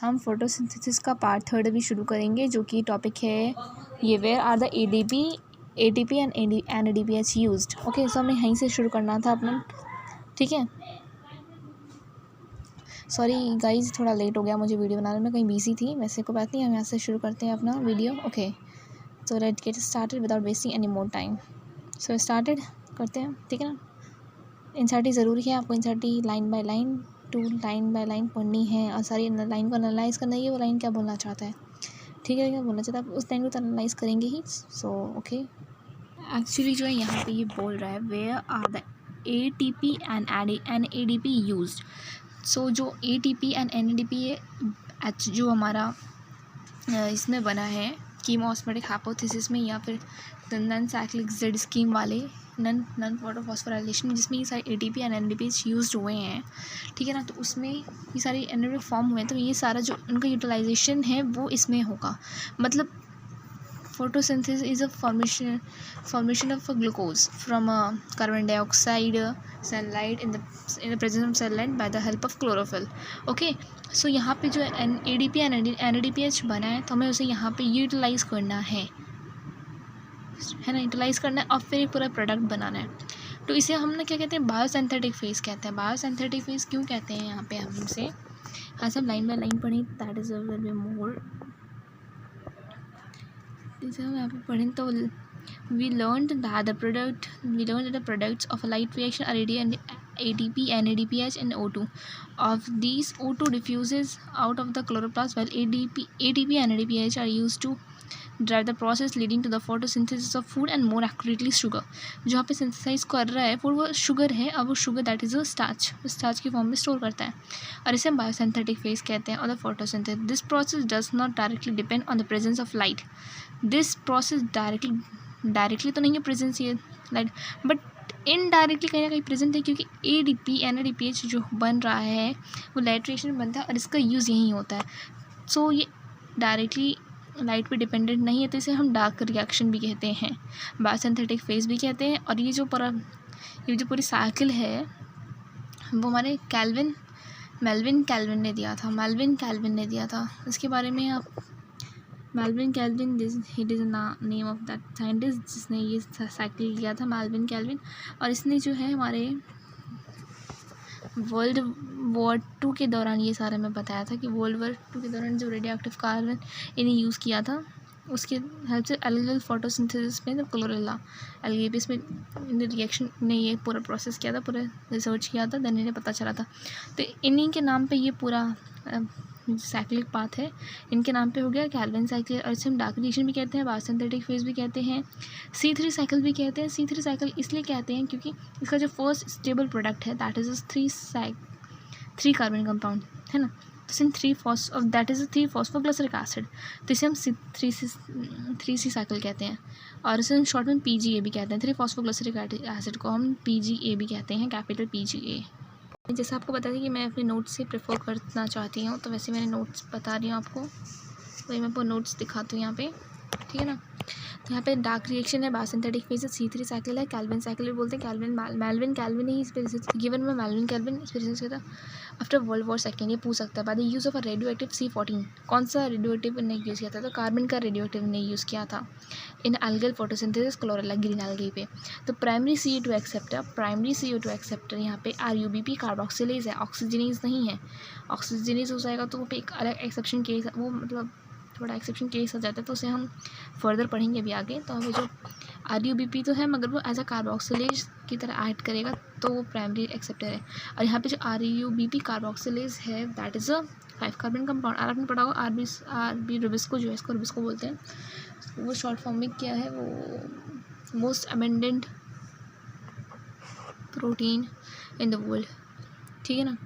हम फोटोसिंथेसिस का पार्ट 3 भी शुरू करेंगे, जो कि टॉपिक है ये where are the ADP and NADPH used. Okay, so हमें यहीं से शुरू करना था अपना, ठीक है। सॉरी गाइज, थोड़ा लेट हो गया मुझे वीडियो बनाने में, कहीं बिजी थी। वैसे कोई बात नहीं, हम यहाँ से शुरू करते हैं अपना video. Okay, so let's get started without wasting any more time. So started करते हैं, ठीक है ना। इंसर्टी ज़रूरी है, आपको NCERT line by line to line by line पढ़नी है और सारी लाइन को एनालाइज करना है, वो लाइन क्या बोलना चाहता है, ठीक है, क्या बोलना चाहता है, आप उस लाइन को तो एनालाइज करेंगे ही। सो ओके, एक्चुअली जो है यहाँ पे ये बोल रहा है where are the ATP and NADP used. So जो ATP एंड NADP जो हमारा इसमें बना है कीमोस्मेटिक हाइपोथेसिस में, या फिर नन साइक्लिक जेड स्कीम वाले नन फोटोफॉस्फोराइलेशन में, जिसमें ये सारे ATP एंड NADP यूज्ड हुए हैं, ठीक है ना। तो उसमें ये सारे NADP फॉर्म हुए हैं, तो ये सारा जो उनका यूटिलाइजेशन है वो इसमें होगा। मतलब photosynthesis is a formation of glucose from carbon dioxide sunlight in the presence of sunlight by the help of chlorophyll। Okay, so यहाँ पे जो ADP एंड NADPH बना है, तो हमें उसे यहाँ पे यूटिलाइज करना है ना, यूटिलाइज करना है और फिर एक पूरा प्रोडक्ट बनाना है। तो इसे हम ना क्या कहते हैं, बायोसिंथेटिक फेज कहते हैं। बायोसिंथेटिक फेज क्यों कहते हैं यहाँ पे हमसे, हाँ सब लाइन बाय लाइन पढ़ें, दैट इज़ मोर। जैसे हम यहाँ पे पढ़ें तो we learned that the products of a light reaction are ATP, NADPH and O2. Of these, O2 diffuses out of the chloroplast, while ATP and NADPH are used to drive the process leading to the photosynthesis of food and more accurately sugar। जो यहाँ पे synthesise कर रहा है वो sugar है, और वो शुगर दैट इज़ स्टार्च की फॉर्म में स्टोर करता है, और इसे हम बायोसिंथेटिक फेज कहते हैं। और the photosynthesis, this process does not directly depend on the presence of light. This process directly तो नहीं है प्रेजेंस ये लाइट, बट इनडायरेक्टली कहीं ना कहीं प्रेजेंट है, क्योंकि ADP NADPH जो बन रहा है वो लाइट रिएक्शन में बनता है और इसका यूज़ यहीं होता है। सो ये डायरेक्टली लाइट पे डिपेंडेंट नहीं है, तो इसे हम डार्क रिएक्शन भी कहते हैं, बायोसिंथेटिक फेज भी कहते हैं। और ये जो पूरी साइकिल है वो हमारे मेल्विन कैल्विन ने दिया था। इसके बारे में आप Melvin Calvin, it is name of that scientist जिसने ये साइकिल किया था, मेल्विन कैल्विन। और इसने जो है हमारे वर्ल्ड वॉर 2 के दौरान ये सारा मैं बताया था कि वर्ल्ड वॉर 2 के दौरान जो रेडियो एक्टिव कार्बन इन्हें यूज़ किया था, उसके हेल्प से एल्गल फोटोसिंथेसिस में जब क्लोरेला एल्गी इसमें रिएक्शन ने ये पूरा प्रोसेस किया था, पूरा रिसर्च किया था, देन इन्हें पता चला था। तो इन्हीं के नाम पे ये पूरा साइक्लिक पाथ है, इनके नाम पे हो गया कैल्विन साइकिल। और इसे हम डार्क रिएक्शन भी कहते हैं, बायोसिंथेटिक फेज भी कहते हैं, C3 साइकिल भी कहते हैं। C3 साइकिल इसलिए कहते हैं क्योंकि इसका जो फर्स्ट स्टेबल प्रोडक्ट है दैट इज़ 3 कार्बन कंपाउंड है ना, तो 3 फॉस्फोग्लिसरिक एसिड, तो इसे हम 3C साइकिल कहते हैं। और इसे हम शॉर्ट में PGA भी कहते हैं। 3 फॉस्फोग्लिसरिक एसिड को हम PGA भी कहते हैं, कैपिटल PGA। जैसे आपको पता था कि मैं अपने नोट्स से प्रेफर करना चाहती हूँ, तो वैसे मैंने नोट्स बता रही हूँ आपको, वही मैं आपको नोट्स दिखाती हूँ यहाँ पे, ठीक है ना। तो यहाँ पे डार्क रिएक्शन है, बायोसिंथेटिक फेज है, C3 साइकिल है, कैल्विन साइकिल भी बोलते हैं। मेल्विन कैल्विन ही इस पर रिसर्च गिवन में मेल्विन कैल्विन इस पर रिसर्च किया था आफ्टर वर्ल्ड वॉर 2। ये पूछ सकता है by the use of a radio active C14, कौन सा रेडियो एक्टिव ने यूज़ किया था, तो कार्बन का रेडियो एक्टिव ने यूज़ किया था in algal photosynthesis Chlorella green algae पे। तो प्राइमरी CO2 एक्सेप्टर यहाँ पे RUBP कार्बोक्सिलेज है, ऑक्सीजनेज नहीं है। ऑक्सीजनेज हो जाएगा तो वो पे एक अलग एक्सेप्शन केस, वो मतलब थोड़ा एक्सेप्शन केस हो जाता है, तो उसे हम फर्दर पढ़ेंगे अभी आगे। तो हमें जो RUBP तो है, मगर वो एज अ कार्बोक्सिलेज की तरह ऐड करेगा तो वो प्राइमरी एक्सेप्टर है। और यहाँ पे जो RUBP कार्बोक्सिलेज है that is a 5 carbon compound. और आपने पढ़ा होगा RB रुबिस्को, जो है इसको रुबिस्को बोलते हैं, वो शॉर्ट फॉर्म में क्या है, वो most abundant protein in the world, ठीक है ना।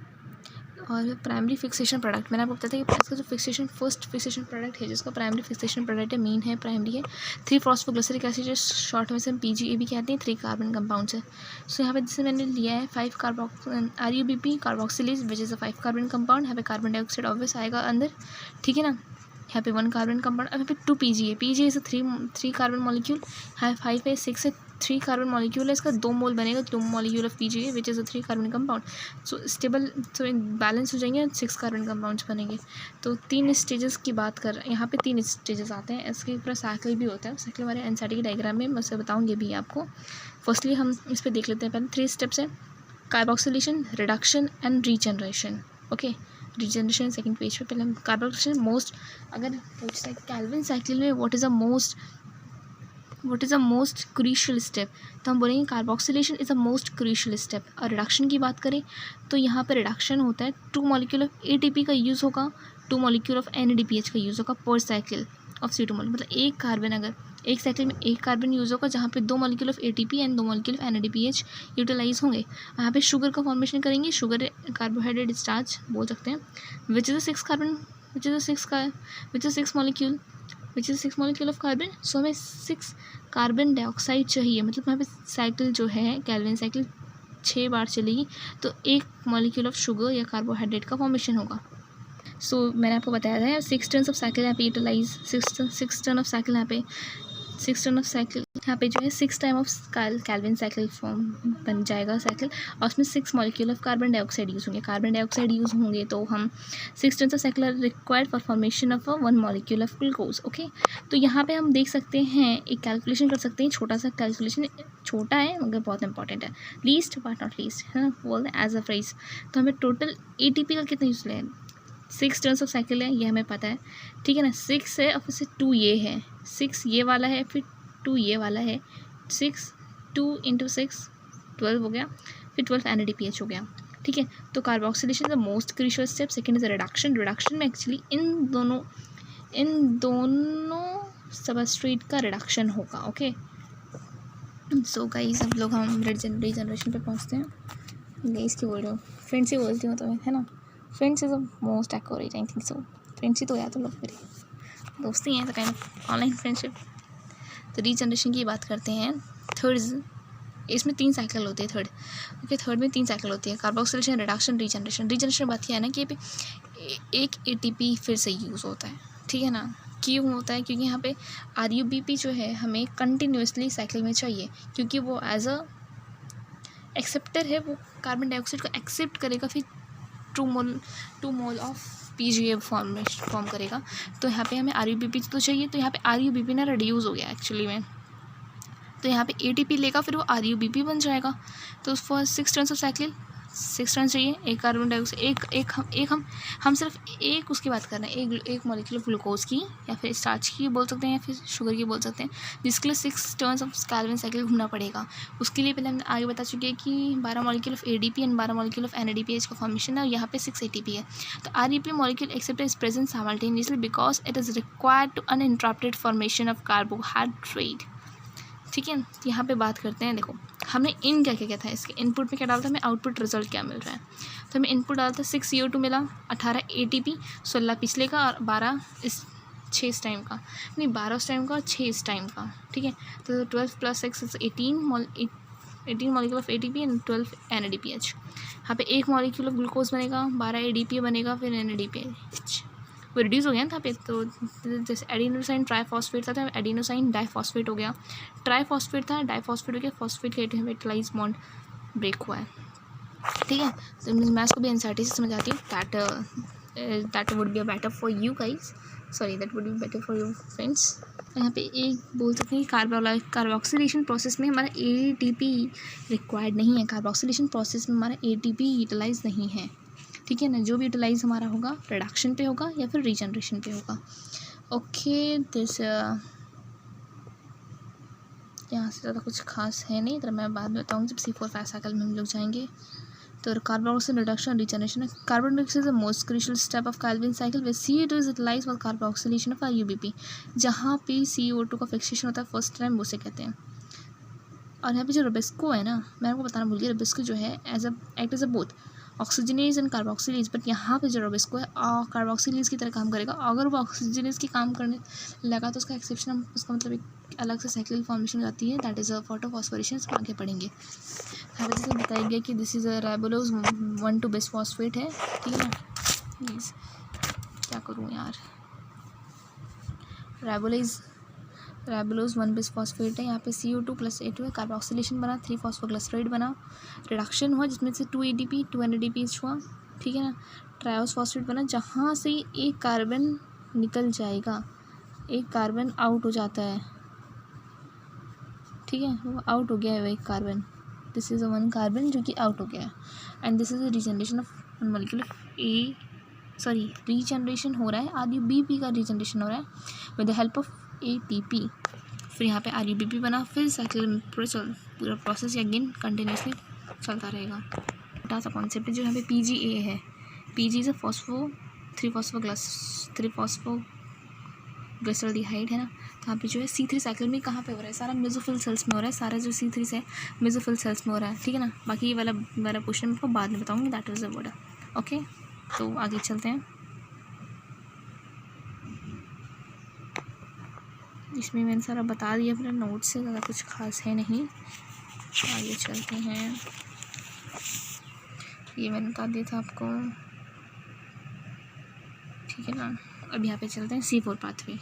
और प्राइमरी फिक्सेशन प्रोडक्ट मैंने आपको बताया था कि इसका जो फर्स्ट फिक्सेशन प्रोडक्ट है, जिसका प्राइमरी फिक्सेशन प्रोडक्ट है, मेन है, प्राइमरी है, 3 फॉस्फोग्लिसरिक एसिड, जो शॉर्ट में से हम PGA भी कहते हैं, 3 कार्बन कंपाउंड्स है। सो यहाँ पे जैसे मैंने लिया है 5 RUBP carboxylase which is a 5 carbon compound. यहाँ पे कार्बन डाइऑक्साइड ऑब्वियस आएगा अंदर, ठीक है ना। यहाँ पे 1 कार्बन कंपाउंड, यहाँ पे 2 PGA is a 3 carbon molecule, यहाँ 5 है, 6 है, 3 कार्बन मॉलिक्यूल है, इसका 2 मोल बनेगा, 2 molecule of PGA which is a 3 carbon compound. So stable, so balance हो जाएंगे, 6 कार्बन कंपाउंड्स बनेंगे। तो 3 स्टेजेस की बात कर रहे हैं यहाँ पे, 3 स्टेजेस आते हैं। इसके ऊपर साइकिल भी होता है, साइकिल हमारे एनसीईआरटी की डायग्राम में मैं उसे बताऊँगी भी आपको। फर्स्टली हम इस पर देख लेते हैं। पहले 3 स्टेप्स हैं, carboxylation, reduction and regeneration. Okay, regeneration second page पे। पहले हम कार्बोक्सिलेशन मोस्ट, अगर पूछता है कैल्विन साइकिल में what is the most crucial step, तो हम बोलेंगे carboxylation is the most crucial step. और रिडक्शन की बात करें तो यहाँ पे रिडक्शन होता है 2 मॉलिक्यूल ऑफ एटीपी का यूज़ होगा, 2 मॉलिक्यूल ऑफ एनएडीपीएच का यूज़ होगा पर साइकिल ऑफ CO2 मॉलिक्यूल। मतलब एक कार्बन, अगर एक साइकिल में एक कार्बन यूज़ होगा जहाँ पे 2 molecule of ATP and 2 molecule of NADPH utilize होंगे। यहाँ पे शुगर का फॉर्मेशन करेंगे, शुगर कार्बोहाइड्रेट स्टार्च बोल सकते हैं, which is six molecule of carbon. So हमें 6 कार्बन डाइऑक्साइड चाहिए, मतलब यहाँ पे साइकिल जो है कैल्विन साइकिल 6 बार चलेगी, तो 1 मॉलिक्यूल ऑफ शुगर या कार्बोहाइड्रेट का फॉर्मेशन होगा। सो मैंने आपको बताया था 6 टर्न्स ऑफ साइकिल यहाँ पे यूटिलाइज, 6 टर्न ऑफ साइकिल यहाँ पे जो है 6 time of Calvin cycle form बन जाएगा साइकिल, और उसमें 6 molecule of carbon dioxide use होंगे। तो हम 6 turns of cycle are required for formation of 1 molecule of glucose. Okay, तो यहाँ पे हम देख सकते हैं, एक कैलकुलेशन कर सकते हैं, छोटा सा कैलकुलेशन, छोटा है मगर बहुत इंपॉर्टेंट है, लीस्ट बट नॉट लीस्ट है ना, बोल एज अ फ्रेज। तो हमें टोटल ATP का कितना यूज़ लें, 6 टर्न्स ऑफ साइकिल है, ये हमें पता है, ठीक है ना। 6 है और फिर से 2 ये है, 6 ये वाला है, फिर 2 ये वाला है, 6 2 × 6 12 हो गया, फिर 12 NADPH हो गया, ठीक है। तो carboxylation the most crucial step. Second is reduction. Reduction में एक्चुअली इन दोनों सबस्ट्रेट का रिडक्शन होगा। ओके, सो गाइस अब लोग हम रीजनरेशन पे पहुँचते हैं। गाइस की बोल रहे हो, फ्रेंड्स ही बोलती हूँ तुम्हें, है ना। Friends is the most accurate, I think so. Friends ही तो यार तुम लोग मेरे दोस्ती हैं, तो काइंड ऑफ ऑनलाइन फ्रेंडशिप। तो रीजनरेशन की बात करते हैं। थर्ड, इसमें 3 साइकिल होती है थर्ड। ओके, थर्ड में 3 साइकिल होती है, कार्बोक्सिलेशन, रिडक्शन, रीजनरेशन बात किया है ना कि एक ATP फिर से यूज़ होता है, ठीक है ना। क्यों होता है, क्योंकि यहाँ पे RUBP जो है हमें कंटिन्यूसली साइकिल में चाहिए, क्योंकि वो एज अ एक्सेप्टर है, वो कार्बन डाइऑक्साइड को एक्सेप्ट करेगा, फिर 2 मोल ऑफ PGA फॉर्म करेगा। तो यहाँ पे हमें RUBP तो चाहिए, तो यहाँ पे RUBP ना रिड्यूस हो गया एक्चुअली में, तो यहाँ पे ATP लेगा, फिर वो RUBP बन जाएगा। तो for 6 turns of cycle 6 turn चाहिए, एक कार्बन डाइऑक्साइड, हम सिर्फ एक उसकी बात कर रहे हैं, एक मॉलिक्यूल ऑफ ग्लूकोज की या फिर स्टार्च की बोल सकते हैं, या फिर शुगर की बोल सकते हैं, जिसके लिए 6 टर्न्स ऑफ कैल्विन साइकिल घूमना पड़ेगा। उसके लिए पहले हमने आगे बता चुके हैं कि 12 molecule of ADP and 12 molecule of NADPH का फॉर्मेशन है, और यहाँ पे 6 ATP है। तो RUP molecule except is present simultaneously because it is required to uninterrupted formation of carbohydrate, ठीक है। यहाँ पे बात करते हैं, देखो हमने इन क्या था, इसके इनपुट में क्या डालता है, हमें आउटपुट रिजल्ट क्या मिल रहा है। तो हमें इनपुट डालता है 6 CO2 मिला, 18 ATP, 16 पिछले का और 12 इस 6 इस टाइम का, नहीं 12 उस टाइम का और 6 इस टाइम का, ठीक है। तो 12 + 6 is 18 molecule of ATP and 12 NADPH। यहाँ पे 1 मॉलिक्यूल ऑफ ग्लूकोज बनेगा, 12 ADP बनेगा, फिर NADPH, वो रिड्यूस हो गया ना यहाँ पे। तो जैसे एडिनोसाइन ट्राइफॉस्फेट था, तो एडिनोसाइन डाइफॉस्फेट हो गया, ट्राइफॉस्फेट था डाइफॉस्फेट हो गया, फॉस्फेट का यूटिलाइज बॉन्ड ब्रेक हुआ है, ठीक है। तो मैं इसको भी एनसीईआरटी से समझाती हूँ, that would be better for you guys, sorry that would be better for you friends. यहाँ पे एक बोल सकते हैं कार्बोक्सिलेशन प्रोसेस में हमारा ATP रिक्वायर्ड नहीं है, कार्बोक्सिलेशन प्रोसेस में हमारा ATP यूटिलाइज नहीं है, ठीक है ना। जो भी यूटिलाइज हमारा होगा रिडक्शन पे होगा या फिर रीजनरेशन पे होगा। ओके, दिस यहाँ से ज़्यादा कुछ खास है नहीं, तो मैं बाद में बताऊँगी जब C4-5 साइकिल में हम लोग जाएंगे। तो carboxyl reduction regeneration, carbon dioxide is the most crucial step of Calvin cycle with CO2 is utilized for carboxylation of RUBP। जहाँ पे CO2 का फिक्सेशन होता है फर्स्ट टाइम, उसे कहते हैं। और यहाँ पे जो रोबेस्को है ना, मैं आपको बताना भूल गया, रोबेस्को जो है act as a both oxygenase and carboxylase, but यहाँ पे जो रोबेस्को है कार्बोक्सिलेज की तरह काम करेगा। अगर वो ऑक्सीजनेज की काम करने लगा तो उसका एक्सेप्शन, हम उसका मतलब एक अलग से साइकिल फॉर्मेशन हो जाती है, दैट इज़ अ फोटोफॉस्फोरेशन, इसको आगे पढ़ेंगे। यहाँ पे जैसे बताया गया कि दिस इज़ अ राइबोलोज 1,2 बिसफॉस्फेट है, ठीक है ना। प्लीज़ क्या करूँ यार, रेबुलोज 1 बिस फॉस्फेट है, यहाँ पे CO2 + A2 है, कार्बोक्सिलेशन बना, 3 फॉस्फोग्लिसराइड बना, रिडक्शन हुआ जिसमें से 2 ADP 2 NADPH हुआ, ठीक है ना। ट्रायोस फॉस्फेट बना जहाँ से एक कार्बन निकल जाएगा, एक कार्बन आउट हो जाता है, ठीक है, वो आउट हो गया है वो एक carbon, this is a 1 carbon जो कि आउट हो गया है। And this is a regeneration of one molecule regeneration हो रहा है, RUBP का रीजनरेशन हो रहा है with the help of ATP। फिर यहाँ पे RUBP बना, फिर साइकिल पूरा प्रोसेस अगेन कंटिन्यूसली चलता रहेगा। छोटा सा कॉन्सेप्ट है जो यहाँ पे PGA है, PG इज़ अ थ्री फॉस्फोग्लिसरॉल्डिहाइड है ना। तो यहाँ पे जो है C3 साइकिल में कहाँ पे हो रहा है, सारा मेसोफिल सेल्स में हो रहा है, सारा जो C3 है मेसोफिल सेल्स में हो रहा है, ठीक है ना। बाकी ये वाला क्वेश्चन मैं आपको बाद में बताऊँगी, that is the word. Okay, तो आगे चलते हैं। इसमें मैंने सारा बता दिया अपने नोट से, ज़्यादा कुछ खास है नहीं। आगे चलते हैं, ये मैंने बता दिया था आपको, ठीक है ना। अब यहाँ पे चलते हैं C4 पाथवे।